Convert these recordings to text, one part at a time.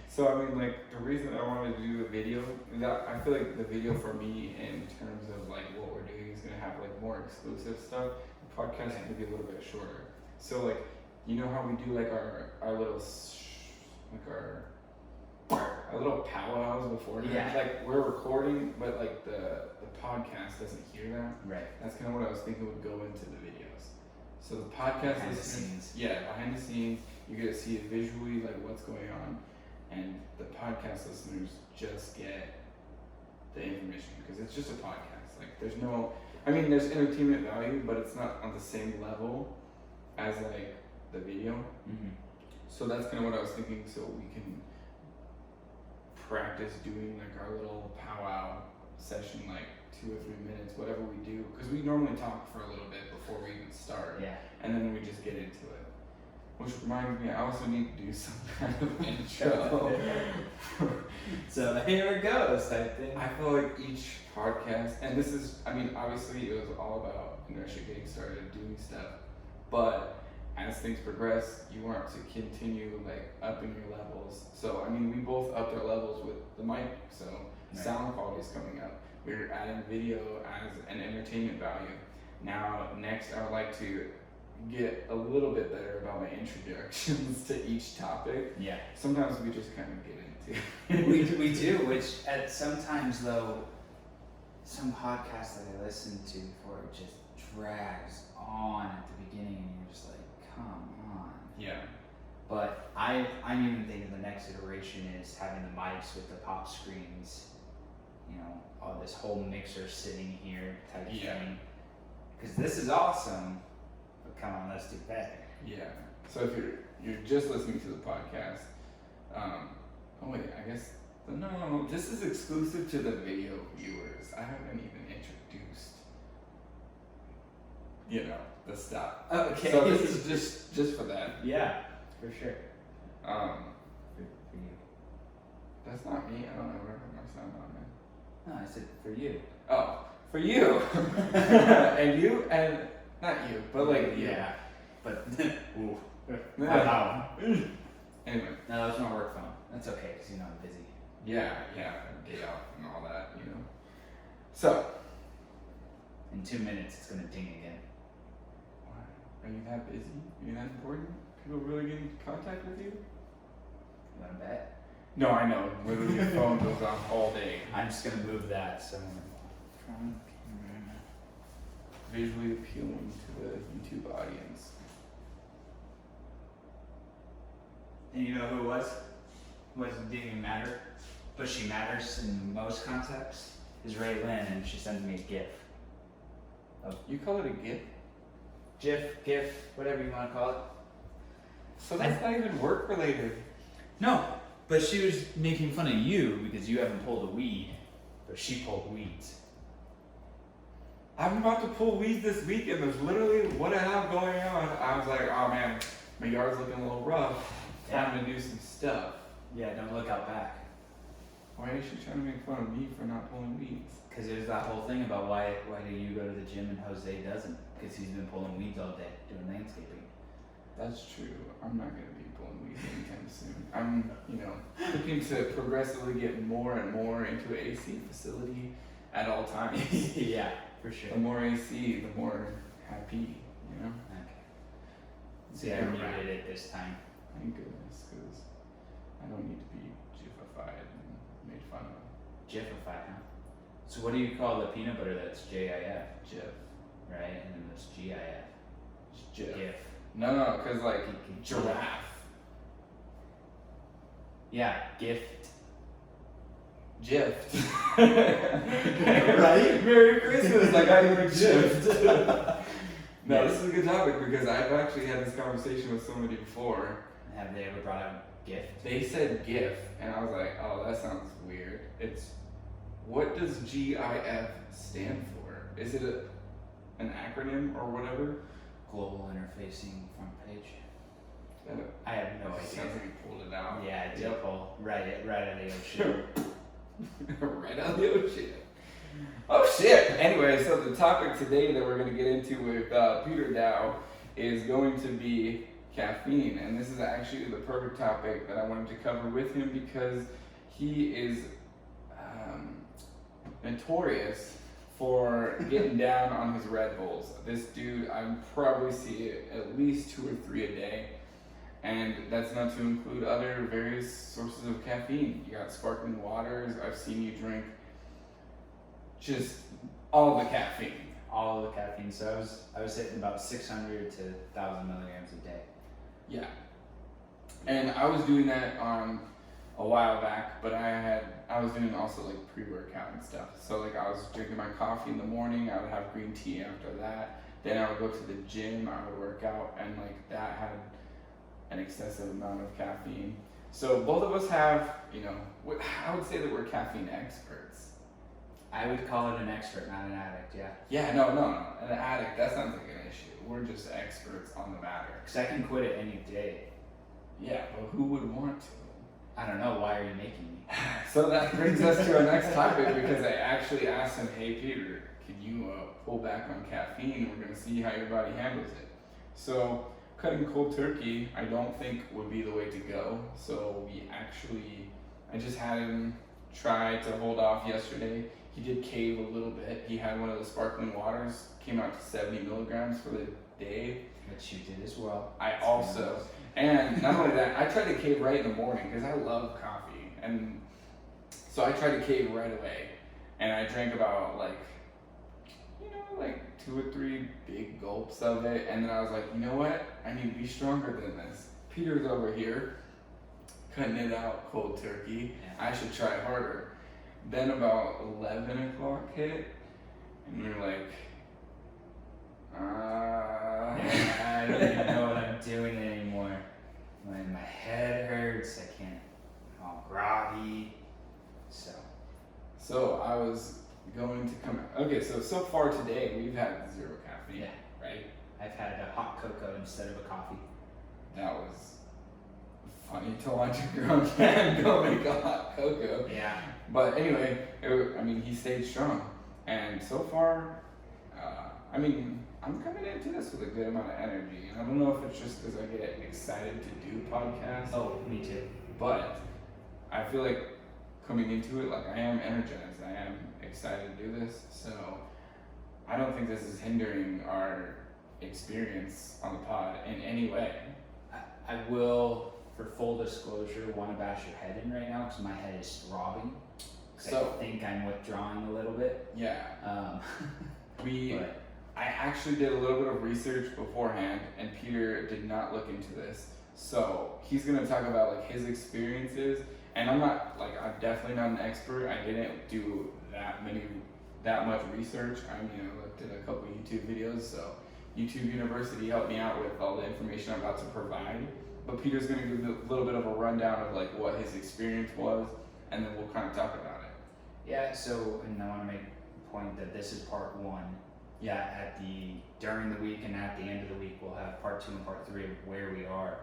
So I mean, like the reason I wanted to do the video, that I feel like the video for me, in terms of like what we're doing, is gonna have like more exclusive stuff. The podcast is gonna be a little bit shorter. So like, you know how we do like our little like our little powwows before. Yeah. Like we're recording, but like the podcast doesn't hear that. Right. That's kind of what I was thinking would go into the videos. So the podcast Behind the listeners, scenes. yeah, behind the scenes, you get to see it visually, like what's going on, and the podcast listeners just get the information because it's just a podcast. Like there's no, I mean, there's entertainment value, but it's not on the same level as like the video. Mm-hmm. So that's kind of what I was thinking. So we can practice doing like our little powwow session, like 2 or 3 minutes, whatever we do, because we normally talk for a little bit before we even start, Yeah. and then we just get into it. Which reminds me, I also need to do some kind of intro. So here it goes, type thing. I feel like each podcast, and this is, I mean, obviously it was all about inertia getting started doing stuff, but as things progress, you want to continue like upping your levels. So I mean, we both upped our levels with the mic, so Right. sound quality is coming up. We're adding video as an entertainment value. Now, next, I would like to get a little bit better about my introductions to each topic. Yeah. Sometimes we just kind of get into. we do, which at sometimes though, some podcasts that I listen to before it just drags on at the beginning, and you're just like, come on. Yeah. But I'm even thinking the next iteration is having the mics with the pop screens, you know, all this whole mixer sitting here type thing. Because this is awesome, but come on, let's do better. Yeah. So if you're just listening to the podcast, oh wait, I guess no, this is exclusive to the video viewers. I haven't even introduced, the stuff. Okay. So this is just for that. Yeah, for sure. Um, For you. that's not me. I don't know where my sound on there. No, I said for you. Oh, for you. And you, and not you, but like you. Yeah. But ooh. Yeah. Anyway. No, that was my work phone. That's okay, because you know I'm busy. Yeah, day off and all that, So, In 2 minutes, it's gonna ding again. why? Are you that busy? Are you that important? People really get into contact with you? You wanna bet? No, I know. Literally, your phone goes off all day. I'm just gonna move that somewhere. Visually appealing to the YouTube audience. And you know who it was? Didn't even matter. But she matters in most contexts. Is Ray Lynn, and she sends me a GIF. You call it a GIF? GIF, whatever you want to call it. So that's not even work related. No, but she was making fun of you because you haven't pulled a weed, but she pulled weeds. I'm about to pull weeds this week, and there's literally what I have going on. I was like, oh man, my yard's looking a little rough. Time to do some stuff. Yeah, don't look out back. Why is she trying to make fun of me for not pulling weeds? Because there's that whole thing about why do you go to the gym and Jose doesn't? Because he's been pulling weeds all day doing landscaping. That's true. I'm not going to be pulling weeds anytime soon. I'm, looking to progressively get more and more into an AC facility at all times. Yeah, for sure. The more AC, the more happy, Okay. See, I muted it this time. Thank goodness, because I don't need to be jiffified and made fun of. Jiffified, huh? So what do you call the peanut butter that's JIF? Jif. Right? And then there's GIF. It's Jif. GIF. No, because like giraffe. Yeah, gift. Gift. Right? Merry Christmas, I got you a gift. No, this is a good topic because I've actually had this conversation with somebody before. Have they ever brought up gift? They said GIF, and I was like, oh, that sounds weird. What does GIF stand for? Is it an acronym or whatever? Global Interfacing Front Page. Uh, I have no idea. Sounds like you pulled it out. Yeah, I did pull right out of the ocean. Right out of the ocean. Oh shit! Anyway, so the topic today that we're going to get into with Peter Dow is going to be caffeine. And this is actually the perfect topic that I wanted to cover with him because he is notorious for getting down on his Red Bulls. This dude, I probably see it at least 2 or 3 a day. And that's not to include other various sources of caffeine. You got sparkling waters. I've seen you drink just all the caffeine. All of the caffeine. So I was hitting about 600 to 1,000 milligrams a day. Yeah. And I was doing that a while back, but I was doing also like pre-workout and stuff. So like I was drinking my coffee in the morning, I would have green tea after that. Then I would go to the gym, I would work out, and like that had an excessive amount of caffeine. So both of us have, I would say that we're caffeine experts. I would call it an expert, not an addict, yeah. Yeah, no. An addict, that's not like an issue. We're just experts on the matter. Because I can quit it any day. Yeah, but who would want to? I don't know, why are you making me? So that brings us to our next topic because I actually asked him, hey Peter, can you pull back on caffeine? We're going to see how your body handles it. So cutting cold turkey, I don't think would be the way to go. So I just had him try to hold off yesterday. He did cave a little bit. He had one of the sparkling waters, came out to 70 milligrams for the day. Which you did as well. And not only that, I tried to cave right in the morning because I love coffee. And so I tried to cave right away. And I drank about like 2 or 3 big gulps of it. And then I was like, you know what? I need to be stronger than this. Peter's over here cutting it out cold turkey. Yeah. I should try harder. Then about 11 o'clock hit. And we were like, I don't even know what I'm doing anymore. When my head hurts, I can't. I'm all groggy. So I was going to come out. Okay, so far today we've had 0 caffeine. Yeah. Right? I've had a hot cocoa instead of a coffee. That was funny to watch a grown man go make a hot cocoa. Yeah. But anyway, he stayed strong. And so far, I'm coming into this with a good amount of energy. And I don't know if it's just because I get excited to do podcasts. Oh, me too. But I feel like coming into it, like I am energized. I am excited to do this. So I don't think this is hindering our experience on the pod in any way. I will, for full disclosure, want to bash your head in right now because my head is throbbing. So I think I'm withdrawing a little bit. Yeah. But I actually did a little bit of research beforehand, and Peter did not look into this. So he's gonna talk about like his experiences, and I'm definitely not an expert. I didn't do that much research. I looked at a couple YouTube videos. So YouTube University helped me out with all the information I'm about to provide. But Peter's gonna give a little bit of a rundown of like what his experience was, and then we'll kind of talk about it. yeah, and I want to make the point that this is part 1. Yeah, during the week and at the end of the week, we'll have part 2 and part 3 of where we are.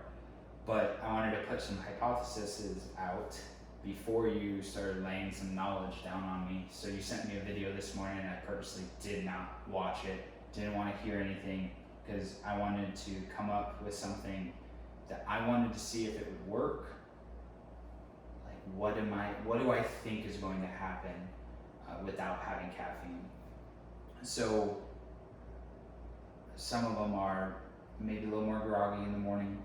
But I wanted to put some hypotheses out before you started laying some knowledge down on me. So you sent me a video this morning and I purposely did not watch it, didn't want to hear anything because I wanted to come up with something that I wanted to see if it would work. Like what do I think is going to happen without having caffeine? So some of them are maybe a little more groggy in the morning,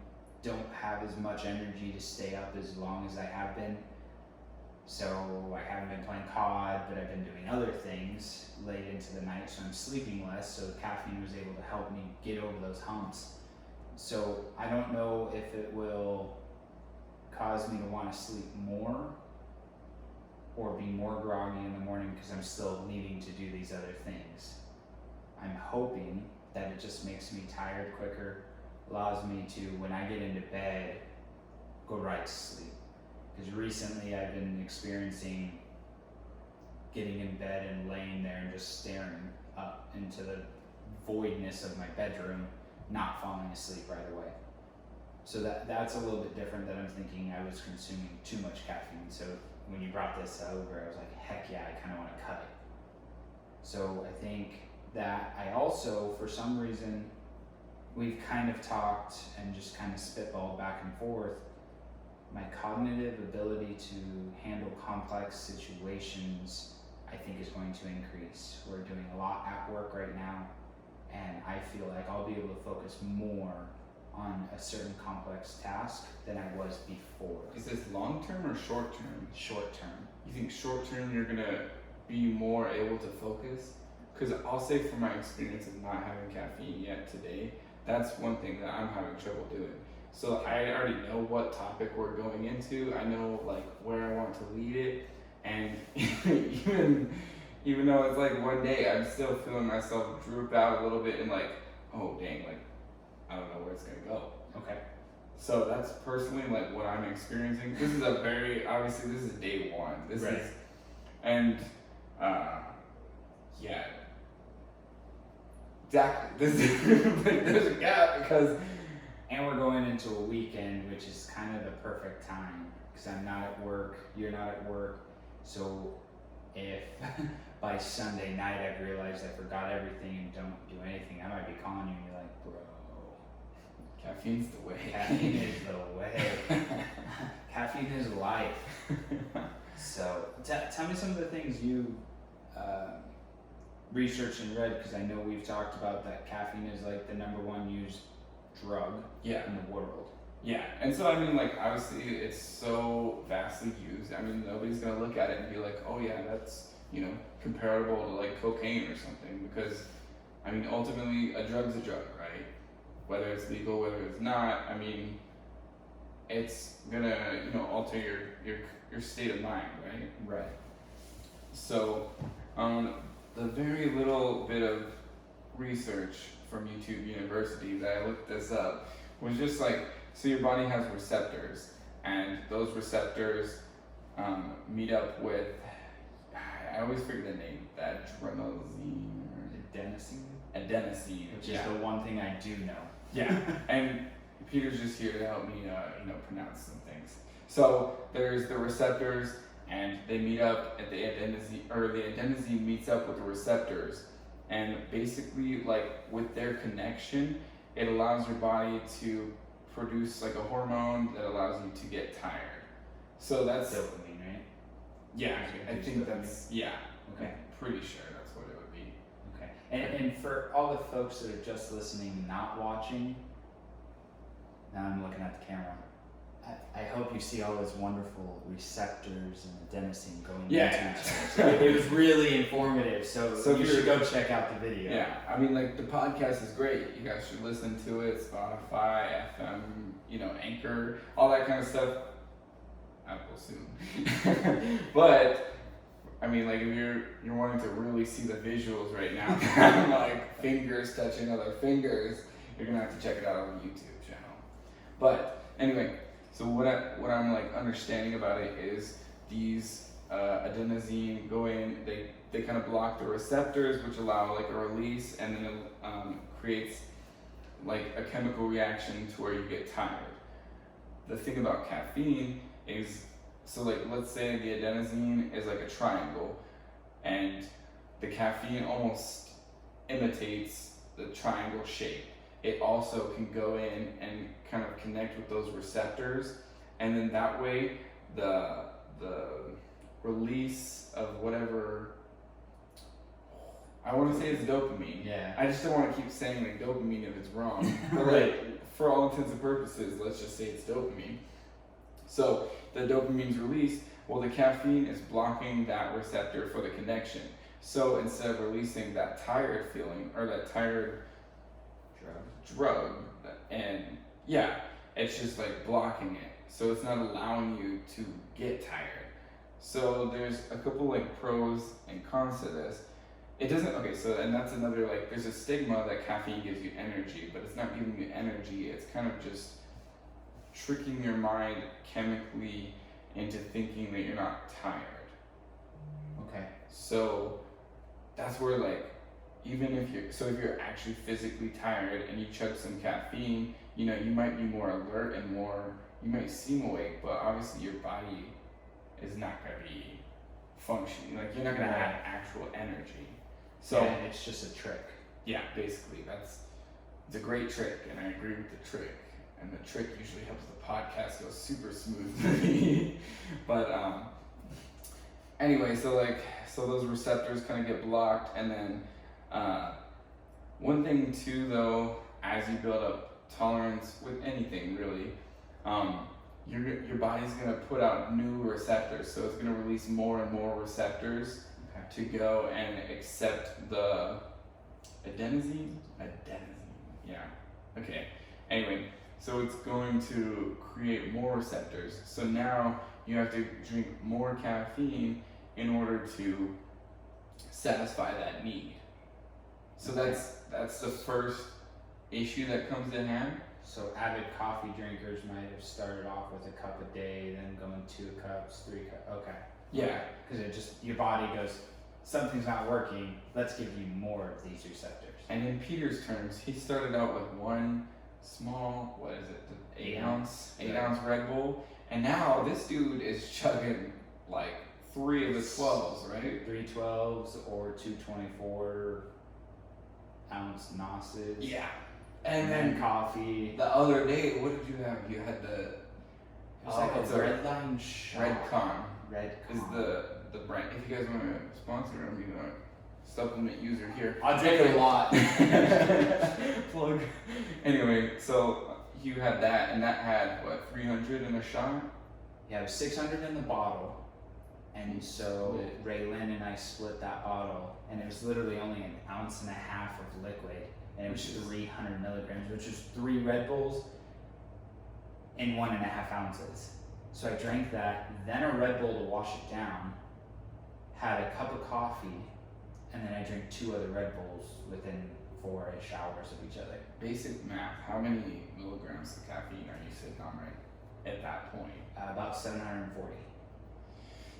don't have as much energy to stay up as long as I have been. So I haven't been playing COD, but I've been doing other things late into the night, so I'm sleeping less, so caffeine was able to help me get over those humps. So I don't know if it will cause me to want to sleep more or be more groggy in the morning because I'm still needing to do these other things. I'm hoping that it just makes me tired quicker, allows me to, when I get into bed, go right to sleep. Because recently I've been experiencing getting in bed and laying there and just staring up into the voidness of my bedroom, not falling asleep right away. So that's a little bit different than I'm thinking I was consuming too much caffeine. So when you brought this over, I was like, heck yeah, I kind of want to cut it. So I think that I also, for some reason, we've kind of talked and just kind of spitballed back and forth. My cognitive ability to handle complex situations, I think, is going to increase. We're doing a lot at work right now, and I feel like I'll be able to focus more on a certain complex task than I was before. Is this long term or short term? Short term. You think short term you're gonna be more able to focus? Because I'll say from my experience of not having caffeine yet today, that's one thing that I'm having trouble doing. So I already know what topic we're going into. I know like where I want to lead it, and even though it's like one day, I'm still feeling myself droop out a little bit and like, oh dang, like I don't know where it's gonna go. Okay. So that's personally like what I'm experiencing. This is a very obviously this is day one. This Right. is and yeah. Exactly. This is there's a gap because And we're going into a weekend, which is kind of the perfect time because I'm not at work, you're not at work. So if by Sunday night I've realized I forgot everything and don't do anything, I might be calling you and you're like, bro, caffeine's the way. caffeine is the way. Caffeine is life. So tell me some of the things you researched and read, because I know we've talked about that caffeine is like the #1 used drug Yeah. in the world. Yeah. And so I mean like obviously it's so vastly used. I mean nobody's gonna look at it and be like, oh yeah, that's comparable to like cocaine or something, because I mean ultimately a drug's a drug, right? Whether it's legal, whether it's not, I mean it's gonna alter your state of mind, right? Right. So the very little bit of research from YouTube University that I looked this up was just like, so your body has receptors, and those receptors meet up with, I always forget the name, that adrenaline or adenosine, Which is the one thing I do know. yeah, and Peter's just here to help me, pronounce some things. So there's the receptors, and they meet up at the adenosine, or the adenosine meets up with the receptors, and basically, like with their connection, it allows your body to produce like a hormone that allows you to get tired. So that's Dopamine, right? yeah. I think Dopamine. that's yeah. Okay. I'm pretty sure that's what it would be. Okay. And for all the folks that are just listening, not watching, now I'm looking at the camera. I hope you see all those wonderful receptors and adenosine going into each other. So it was really informative. So you should go check out the video. Yeah, I mean, like the podcast is great. You guys should listen to it. Spotify, FM, Anchor, all that kind of stuff. Apple soon. But I mean, like if you're wanting to really see the visuals right now, like fingers touching other fingers, you're gonna have to check it out on the YouTube channel. But anyway. So what I'm like understanding about it is these adenosine go in, they kind of block the receptors, which allow like a release, and then it creates like a chemical reaction to where you get tired. The thing about caffeine is, so like let's say the adenosine is like a triangle, and the caffeine almost imitates the triangle shape. It also can go in and kind of connect with those receptors, and then that way the release of whatever, I want to say it's dopamine. Yeah. I just don't want to keep saying like dopamine if it's wrong. But like for all intents and purposes, let's just say it's dopamine. So the dopamine's released. Well, the caffeine is blocking that receptor for the connection. So instead of releasing that tired feeling or that tired drug, and yeah, it's just like blocking it, so it's not allowing you to get tired. So there's a couple like pros and cons to this. It doesn't, okay, so and that's another, like there's a stigma that caffeine gives you energy, but it's not giving you energy. It's kind of just tricking your mind chemically into thinking that you're not tired. Okay. So that's where like, even if you're actually physically tired and you chug some caffeine, you might be more alert and you might seem awake, but obviously your body is not going to be functioning. Like you're not going to have actual energy. So yeah, it's just a trick. yeah, basically it's a great trick, and I agree with the trick. And the trick usually helps the podcast go super smoothly. But anyway, so those receptors kind of get blocked, and then one thing too, though, as you build up tolerance with anything really, your body's gonna put out new receptors, so it's gonna release more and more receptors to go and accept the adenosine. Yeah. Okay. Anyway, so it's going to create more receptors. So now you have to drink more caffeine in order to satisfy that need. So that's the first issue that comes to hand. So avid coffee drinkers might have started off with a cup a day, then going 2 cups, 3 cups. Okay. Yeah. Because it just, your body goes, something's not working, let's give you more of these receptors. And in Peter's terms, he started out with one small, what is it, the 8 ounce Red Bull, and now this dude is chugging like 3 of the 12s, right? 3 12s or 2 24 ounce Nosses. Yeah. And then coffee. The other day, what did you have? You had the. It was like a red line shot. Redcon. Redcon Is the brand. If you guys want to sponsor them, you know, supplement user here. I'll drink a lot. Plug. Anyway, so you had that, and that had what, 300 in a shot? Yeah, it was 600 in the bottle. And so Split. Raylan and I split that bottle, and it was literally only 1.5 ounces of liquid, and it was 300 milligrams, which was 3 Red Bulls in 1.5 ounces. So I drank that, then a Red Bull to wash it down, had a cup of coffee, and then I drank 2 other Red Bulls within 4-ish hours of each other. Basic math. How many milligrams of caffeine are you sitting on right at that point? About 740.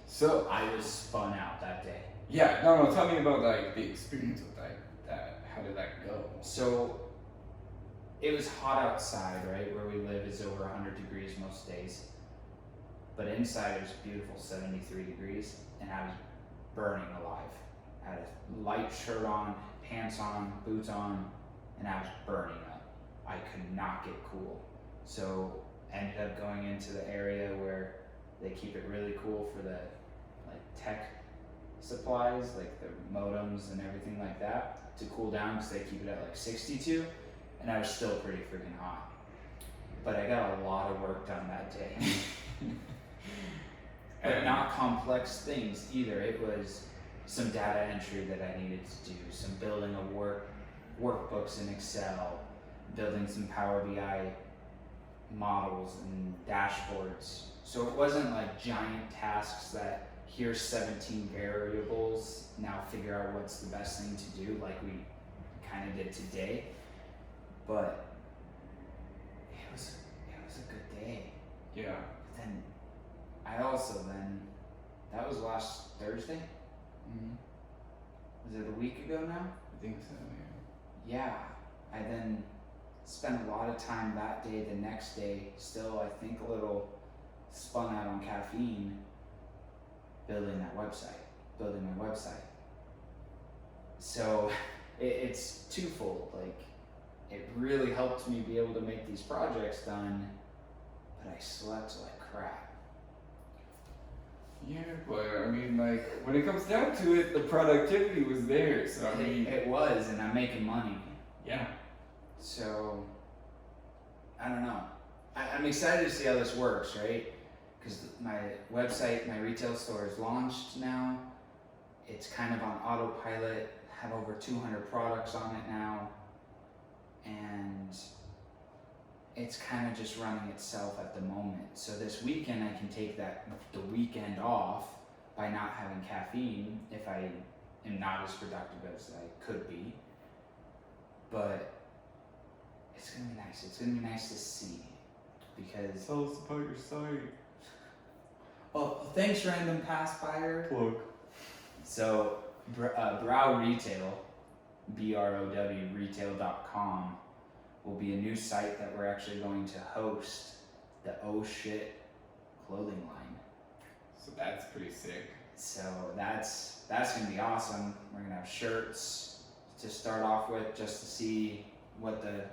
So I was spun out that day. yeah, no, tell me about like the experience with that. How did that go? So it was hot outside, right? Where we live is over 100 degrees most days. But inside it was beautiful, 73 degrees, and I was burning alive. I had a light shirt on, pants on, boots on, and I was burning up. I could not get cool. So ended up going into the area where they keep it really cool for the like tech supplies, like the modems and everything like that, to cool down because they keep it at like 62, and I was still pretty freaking hot. But I got a lot of work done that day. But not complex things either. It was some data entry that I needed to do, some building of workbooks in Excel, building some Power BI models and dashboards. So it wasn't like giant tasks that here's 17 variables, now figure out what's the best thing to do, like we kind of did today. But it was a good day. Yeah. But then that was last Thursday. Mm-hmm. Was it a week ago now? I think so. Yeah. I then spent a lot of time that day. The next day, still I think a little spun out on caffeine, building my website. So it's twofold. Like, it really helped me be able to make these projects done, but I slept like crap. Yeah, but I mean, like, when it comes down to it, the productivity was there. So I mean, It was, and I'm making money. yeah. So I don't know. I'm excited to see how this works, right? Because my website, my retail store is launched now. It's kind of on autopilot. Have over 200 products on it now, and it's kind of just running itself at the moment. So this weekend I can take the weekend off by not having caffeine if I am not as productive as I could be. But it's gonna be nice. It's gonna be nice to see, because Tell us about your site. oh, thanks, random pass buyer. Plug. So Brow Retail, BROW retail.com, will be a new site that we're actually going to host the OhSh clothing line. So that's pretty sick. So that's gonna be awesome. We're gonna have shirts to start off with, just to see what the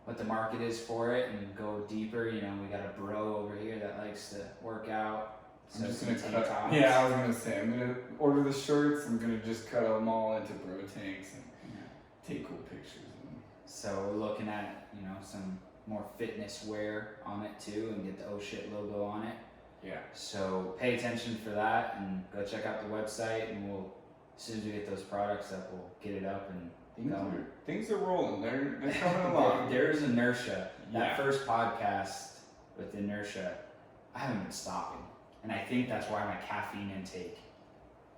what the market is for it and go deeper. You know, we got a bro over here that likes to work out. So I'm just some gonna tank cut. tops. Yeah, I was gonna say I'm gonna order the shirts. I'm gonna just cut them all into bro tanks and take cool pictures. So we're looking at, you know, some more fitness wear on it too, and get the OhSh logo on it. Yeah. So pay attention for that, and go check out the website, and we'll, as soon as we get those products up, we'll get it up and Things are rolling. They're coming along. There's inertia. Yeah. That first podcast with inertia, I haven't been stopping, and I think that's why my caffeine intake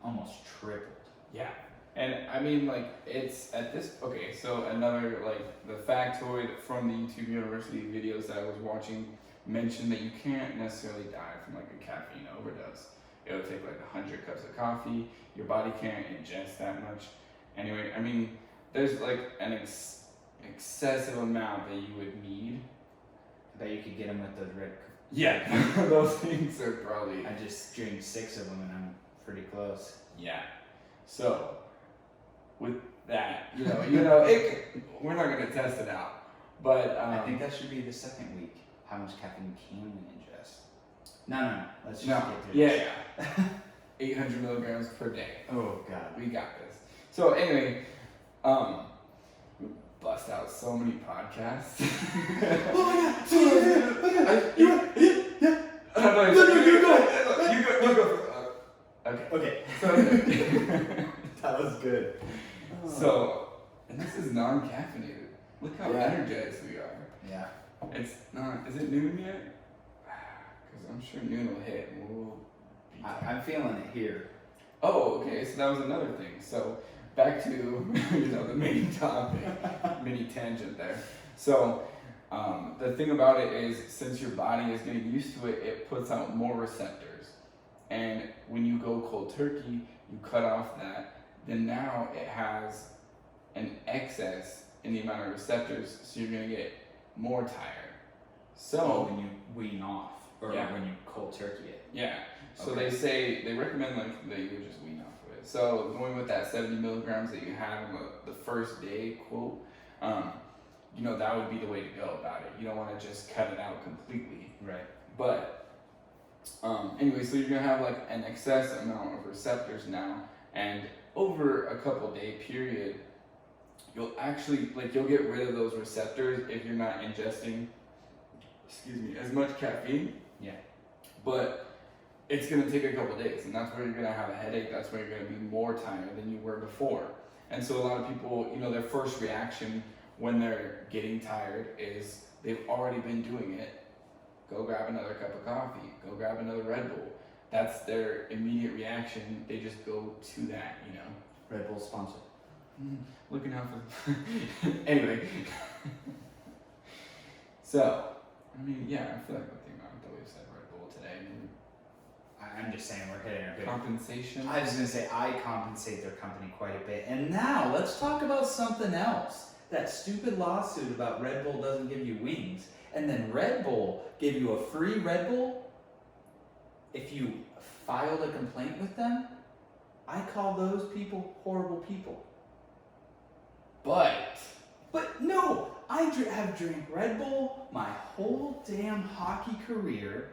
almost tripled. Yeah. And I mean, like, it's at this, okay, so another, like, the factoid from the YouTube University videos that I was watching mentioned that you can't necessarily die from, like, a caffeine overdose. It'll take, like, 100 cups of coffee. Your body can't ingest that much. Anyway, I mean, there's, like, an excessive amount that you would need. I bet you could get them with those red. Yeah, those things are probably. I just drank 6 of them, and I'm pretty close. Yeah. So, with that, you know, we're not gonna test it out, but I think that should be the second week. How much caffeine can we ingest? No. Let's just get through this. Yeah. 800 milligrams per day. Oh God. We got this. So anyway, we bust out so many podcasts. Oh my God! You go. Okay. That was good. So, and this is non-caffeinated. Look how energized we are. Yeah. It's not. Is it noon yet? Because I'm sure noon will hit and we'll be I'm feeling it here. Oh, okay. So that was another thing. So back to the main topic, mini tangent there. So the thing about it is, since your body is getting used to it, it puts out more receptors. And when you go cold turkey, you cut off that. Then now it has an excess in the amount of receptors, so you're gonna get more tired. So when you wean off, or when you cold turkey it. Yeah. So they recommend like that you would just wean off of it. So going with that 70 milligrams that you had on the first day quote, that would be the way to go about it. You don't want to just cut it out completely. Right. But anyway, so you're gonna have like an excess amount of receptors now, and over a couple day period, you'll actually you'll get rid of those receptors if you're not ingesting, as much caffeine. Yeah. But it's gonna take a couple days, and that's where you're gonna have a headache. That's where you're gonna be more tired than you were before. And so a lot of people, their first reaction when they're getting tired is they've already been doing it. Go grab another cup of coffee. Go grab another Red Bull. That's their immediate reaction. They just go to that, Red Bull sponsor. Looking out for anyway. So, I mean, yeah, I feel like the thing that we've said Red Bull today. I'm just saying we're hitting a good compensation. I was gonna say I compensate their company quite a bit. And now let's talk about something else. That stupid lawsuit about Red Bull doesn't give you wings, and then Red Bull gave you a free Red Bull if you filed a complaint with them. I call those people horrible people. But no, I have drank Red Bull my whole damn hockey career,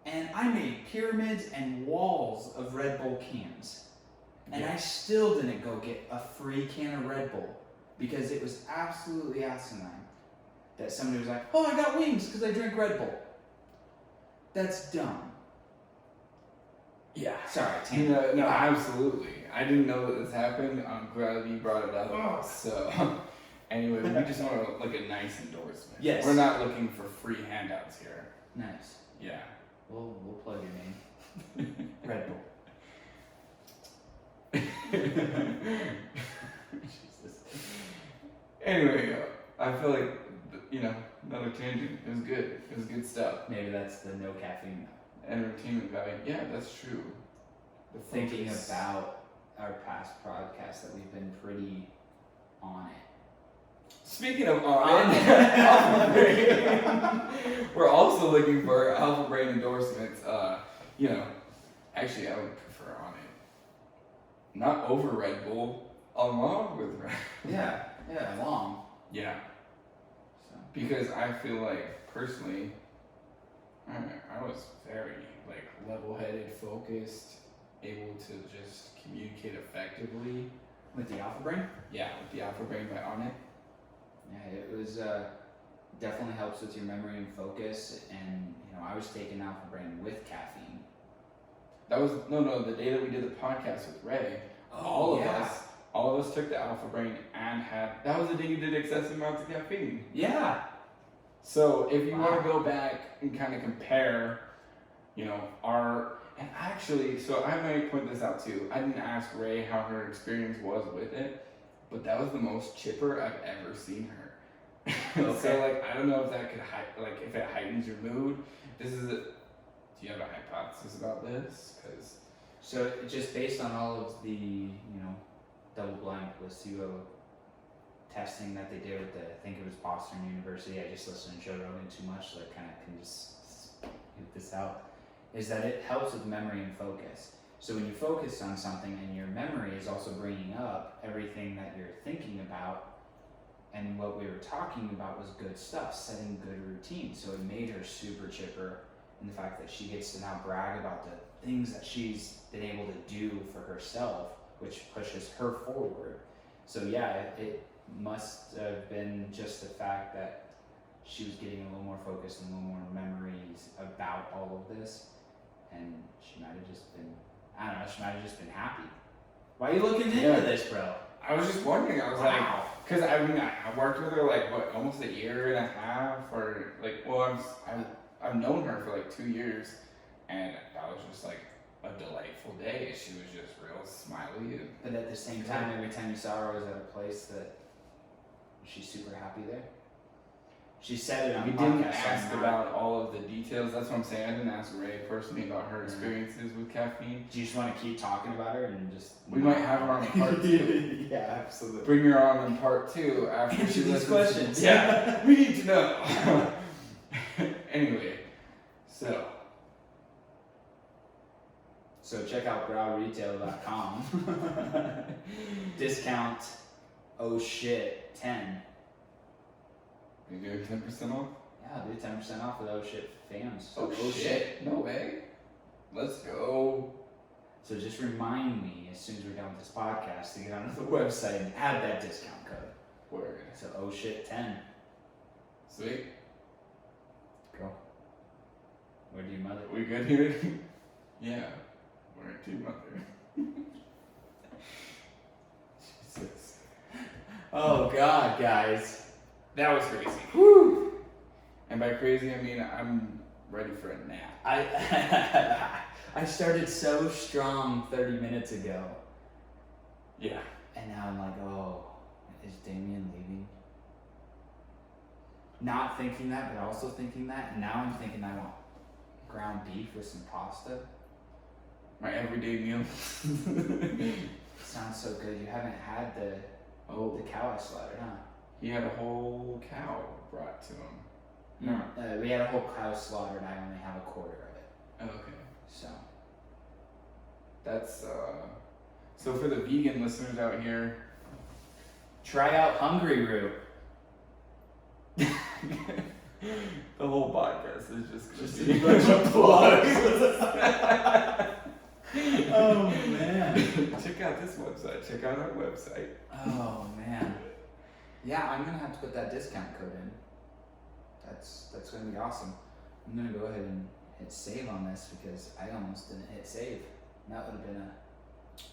and I made pyramids and walls of Red Bull cans. And I still didn't go get a free can of Red Bull because it was absolutely asinine that somebody was like, oh, I got wings because I drank Red Bull. That's dumb. Yeah. Sorry, No, absolutely. I didn't know that this happened. I'm glad you brought it up. Oh. So, anyway, we just want to a nice endorsement. Yes. We're not looking for free handouts here. Nice. Yeah. We'll plug your name. Red Bull. Jesus. Anyway, I feel like, another tangent. It was good. It was good stuff. Maybe that's the no caffeine. Entertainment value. Yeah, that's true. Thinking about our past podcasts that we've been pretty on it. Speaking of on it, Alpha Brain. We're also looking for Alpha Brain endorsements. Actually, I would prefer on it. Not over Red Bull, along with Red Bull. Yeah, long. Yeah. So Because I feel like, personally, I was very, like, level-headed, focused, able to just communicate effectively. With the Alpha Brain? Yeah, with the Alpha Brain by On It. Yeah, it was definitely helps with your memory and focus. And I was taking Alpha Brain with caffeine. That was the day that we did the podcast with Ray. All of us took the Alpha Brain and that was the day you did excessive amounts of caffeine. Yeah. So if you want to go back and kind of compare, and actually, so I might point this out too. I didn't ask Ray how her experience was with it, but that was the most chipper I've ever seen her. Okay. So like, I don't know if that could if it heightens your mood. Do you have a hypothesis about this? So just based on all of the double-blind placebo testing that they did with I think it was Boston University. I just listened to Joe Rogan too much, so I kind of can just get this out. Is that it helps with memory and focus. So when you focus on something and your memory is also bringing up everything that you're thinking about, and what we were talking about was good stuff, setting good routines. So it made her super chipper in the fact that she gets to now brag about the things that she's been able to do for herself, which pushes her forward. So yeah, it must have been just the fact that she was getting a little more focused and a little more memories about all of this, and she might have just been, I don't know, she might have just been happy. Why are you looking into this, bro? I was just wondering. I was like, because I worked with her like almost a year and a half, or like, I've known her for like 2 years, and that was just like a delightful day. She was just real smiley. But at the same time, every time you saw her was at a place that she's super happy there. She said it on We the didn't podcast. ask about all of the details. That's what I'm saying. I didn't ask Ray personally about her experiences with caffeine. Do you just want to keep talking about her and just? We might have her on part 2. Yeah, absolutely. Bring her on in part 2 after Answer she these listens. questions. Yeah, we need to know. Anyway, So check out growretail.com. Discount OhSh 10. you doing 10% off? Yeah, do 10% off with OhSh fans. Oh shit! No way. Let's go. So just remind me as soon as we're done with this podcast to get onto the website and add that discount code. Word. So OhSh 10. Sweet. Go. Where do you mother? We good here? Yeah. We're a team mother. Jesus. Oh God, guys. That was crazy. Woo! And by crazy, I mean I'm ready for a nap. I started so strong 30 minutes ago. Yeah. And now I'm like, oh, is Damien leaving? Not thinking that, but also thinking that. And now I'm thinking I want ground beef with some pasta. My everyday meal. Sounds so good. You haven't had the cow I slaughtered, huh? He had a whole cow brought to him. No. We had a whole cow slaughtered. I only have a quarter of it. Oh, okay. So. That's so for the vegan listeners out here. Try out Hungry Root. The whole podcast is just a bunch of plugs. Oh man. Check out this website. Check out our website. Oh man. Yeah, I'm gonna have to put that discount code in. That's gonna be awesome. I'm gonna go ahead and hit save on this because I almost didn't hit save. That would have been a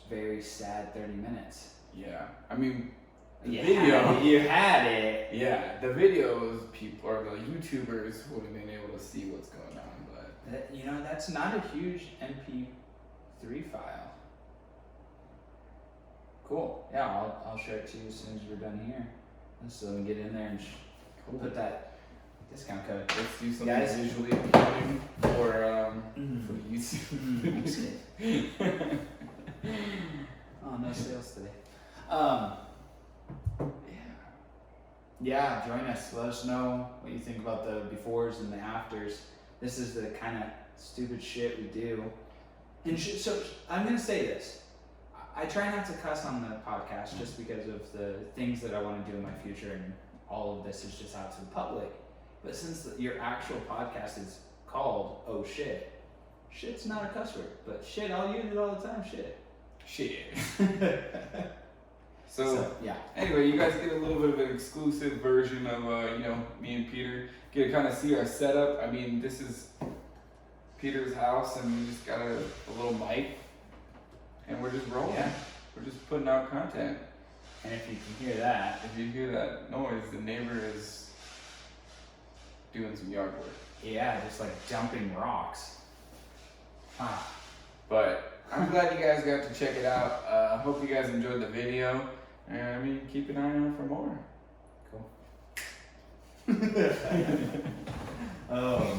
very sad 30 minutes. Yeah. I mean, the video. You had it. Yeah, the videos, people or the YouTubers would have been able to see what's going on, but that's not a huge MP3 file. Cool. Yeah, I'll share it to you as soon as we're done here. So we get in there and put that discount code. Let's do something Guys. visually appealing for the YouTube. Just kidding. Oh, no sales today. Yeah, join us. Let us know what you think about the befores and the afters. This is the kind of stupid shit we do. And so I'm gonna say this. I try not to cuss on the podcast just because of the things that I want to do in my future and all of this is just out to the public. But since your actual podcast is called Oh Shit, shit's not a cuss word, but shit, I'll use it all the time, shit. So yeah. Anyway, you guys get a little bit of an exclusive version of, me and Peter. Get to kind of see our setup. I mean, this is Peter's house, and we just got a little mic, and we're just rolling. Yeah. We're just putting out content. And if you can hear that. If you hear that noise, the neighbor is doing some yard work. Yeah, just like dumping rocks. Ah. But I'm glad you guys got to check it out. I hope you guys enjoyed the video. And keep an eye out for more. Cool. Oh.